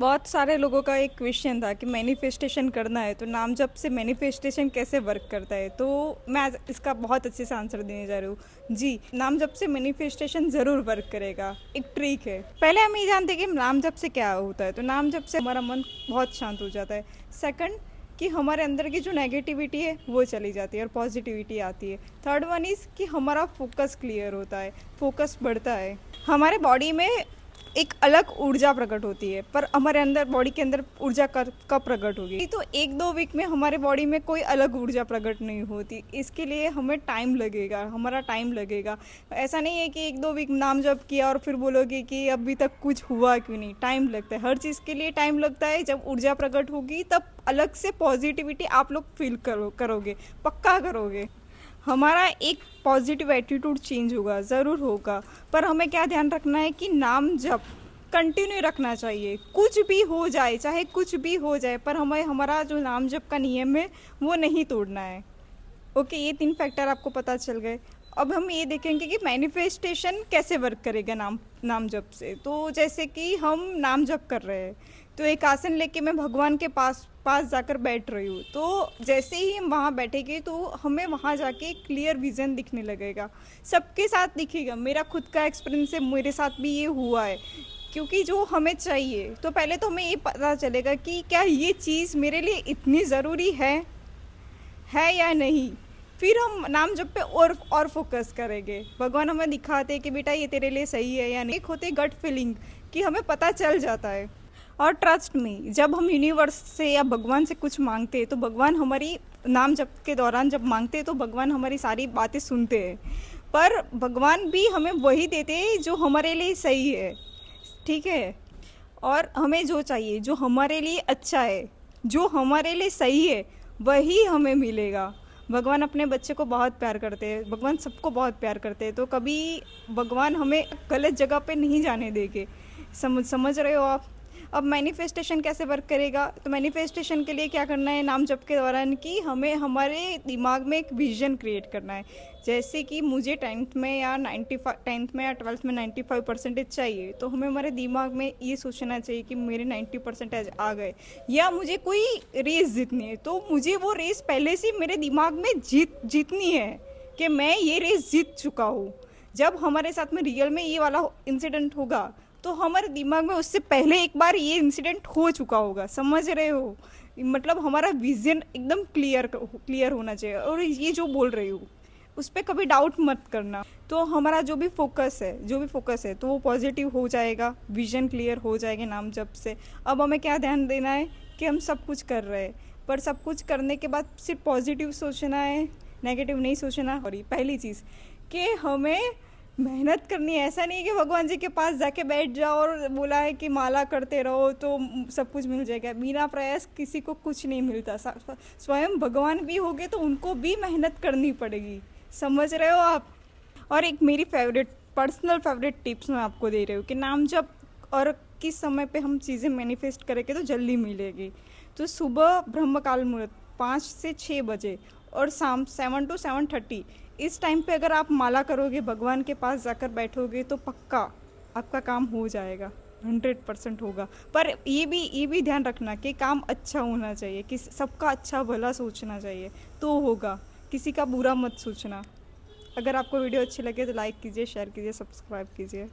बहुत सारे लोगों का एक क्वेश्चन था कि मैनिफेस्टेशन करना है तो नाम जप से मैनिफेस्टेशन कैसे वर्क करता है। तो मैं आज इसका बहुत अच्छे से आंसर देने जा रही हूँ। जी, नाम जप से मैनिफेस्टेशन ज़रूर वर्क करेगा। एक ट्रिक है। पहले हम ये जानते हैं कि नाम जप से क्या होता है। तो नाम जप से हमारा मन बहुत शांत हो जाता है। सेकंड, कि हमारे अंदर की जो नेगेटिविटी है वो चली जाती है और पॉजिटिविटी आती है। थर्ड वन इज़ कि हमारा फोकस क्लियर होता है, फोकस बढ़ता है। हमारे बॉडी में एक अलग ऊर्जा प्रकट होती है, पर हमारे अंदर बॉडी के अंदर ऊर्जा कब प्रकट होगी? तो 1-2 वीक में हमारे बॉडी में कोई अलग ऊर्जा प्रकट नहीं होती। इसके लिए हमें टाइम लगेगा, हमारा टाइम लगेगा। ऐसा नहीं है कि 1-2 वीक नाम जप किया और फिर बोलोगे कि अभी तक कुछ हुआ क्यों नहीं। टाइम लगता है, हर चीज़ के लिए टाइम लगता है। जब ऊर्जा प्रकट होगी तब अलग से पॉजिटिविटी आप लोग फील करोगे, पक्का करोगे। हमारा एक पॉजिटिव एटीट्यूड चेंज होगा, ज़रूर होगा। पर हमें क्या ध्यान रखना है कि नाम जप कंटिन्यू रखना चाहिए। कुछ भी हो जाए, चाहे कुछ भी हो जाए, पर हमें हमारा जो नाम जप का नियम है वो नहीं तोड़ना है। ओके, ये 3 फैक्टर आपको पता चल गए। अब हम ये देखेंगे कि मैनिफेस्टेशन कैसे वर्क करेगा नाम जप से। तो जैसे कि हम नाम जप कर रहे हैं, तो एक आसन लेके मैं भगवान के पास पास जाकर बैठ रही हूँ। तो जैसे ही हम वहाँ बैठेंगे तो हमें वहाँ जाके क्लियर विज़न दिखने लगेगा। सबके साथ दिखेगा। मेरा खुद का एक्सपीरियंस है, मेरे साथ भी ये हुआ है। क्योंकि जो हमें चाहिए, तो पहले तो हमें ये पता चलेगा कि क्या ये चीज़ मेरे लिए इतनी ज़रूरी है या नहीं। फिर हम नाम जप पे और फोकस करेंगे। भगवान हमें दिखाते हैं कि बेटा ये तेरे लिए सही है या नहीं। एक होते गट फीलिंग कि हमें पता चल जाता है। और ट्रस्ट में, जब हम यूनिवर्स से या भगवान से कुछ मांगते हैं तो भगवान हमारी नाम जप के दौरान जब मांगते हैं तो भगवान हमारी सारी बातें सुनते हैं। पर भगवान भी हमें वही देते हैं जो हमारे लिए सही है, ठीक है। और हमें जो चाहिए, जो हमारे लिए अच्छा है, जो हमारे लिए सही है, वही हमें मिलेगा। भगवान अपने बच्चे को बहुत प्यार करते हैं, भगवान सबको बहुत प्यार करते हैं। तो कभी भगवान हमें गलत जगह पे नहीं जाने देंगे। समझ रहे हो आप? अब मैनिफेस्टेशन कैसे वर्क करेगा? तो मैनिफेस्टेशन के लिए क्या करना है नाम जप के दौरान, कि हमें हमारे दिमाग में एक विजन क्रिएट करना है। जैसे कि मुझे 10th में या 12th में 95% चाहिए, तो हमें हमारे दिमाग में ये सोचना चाहिए कि मेरे 90% आ गए, या मुझे कोई रेस जीतनी है तो मुझे वो रेस पहले से मेरे दिमाग में जीतनी है कि मैं ये रेस जीत चुका हूँ। जब हमारे साथ में रियल में ये वाला इंसिडेंट होगा तो हमारे दिमाग में उससे पहले एक बार ये इंसिडेंट हो चुका होगा। समझ रहे हो? मतलब हमारा विजन एकदम क्लियर होना चाहिए। और ये जो बोल रही हूँ उस पर कभी डाउट मत करना। तो हमारा जो भी फोकस है तो वो पॉजिटिव हो जाएगा, विजन क्लियर हो जाएगा नाम जप से। अब हमें क्या ध्यान देना है कि हम सब कुछ कर रहे हैं, पर सब कुछ करने के बाद सिर्फ पॉजिटिव सोचना है, नेगेटिव नहीं सोचना। और पहली चीज़ कि हमें मेहनत करनी है। ऐसा नहीं है कि भगवान जी के पास जाके बैठ जाओ और बोला है कि माला करते रहो तो सब कुछ मिल जाएगा। बिना प्रयास किसी को कुछ नहीं मिलता। स्वयं भगवान भी होंगे तो उनको भी मेहनत करनी पड़ेगी। समझ रहे हो आप? और एक मेरी पर्सनल फेवरेट टिप्स मैं आपको दे रही हूँ कि नाम जब और किस समय पे हम चीज़ें मैनिफेस्ट करेंगे तो जल्दी मिलेगी। तो सुबह ब्रह्मकाल मुहूर्त 5 से 6 बजे और शाम 7 to 7:30 इस टाइम पे अगर आप माला करोगे, भगवान के पास जाकर बैठोगे तो पक्का आपका काम हो जाएगा, 100% होगा। पर ये भी ध्यान रखना कि काम अच्छा होना चाहिए, कि सबका अच्छा भला सोचना चाहिए तो होगा। किसी का बुरा मत सोचना। अगर आपको वीडियो अच्छी लगे तो लाइक कीजिए, शेयर कीजिए, सब्सक्राइब कीजिए।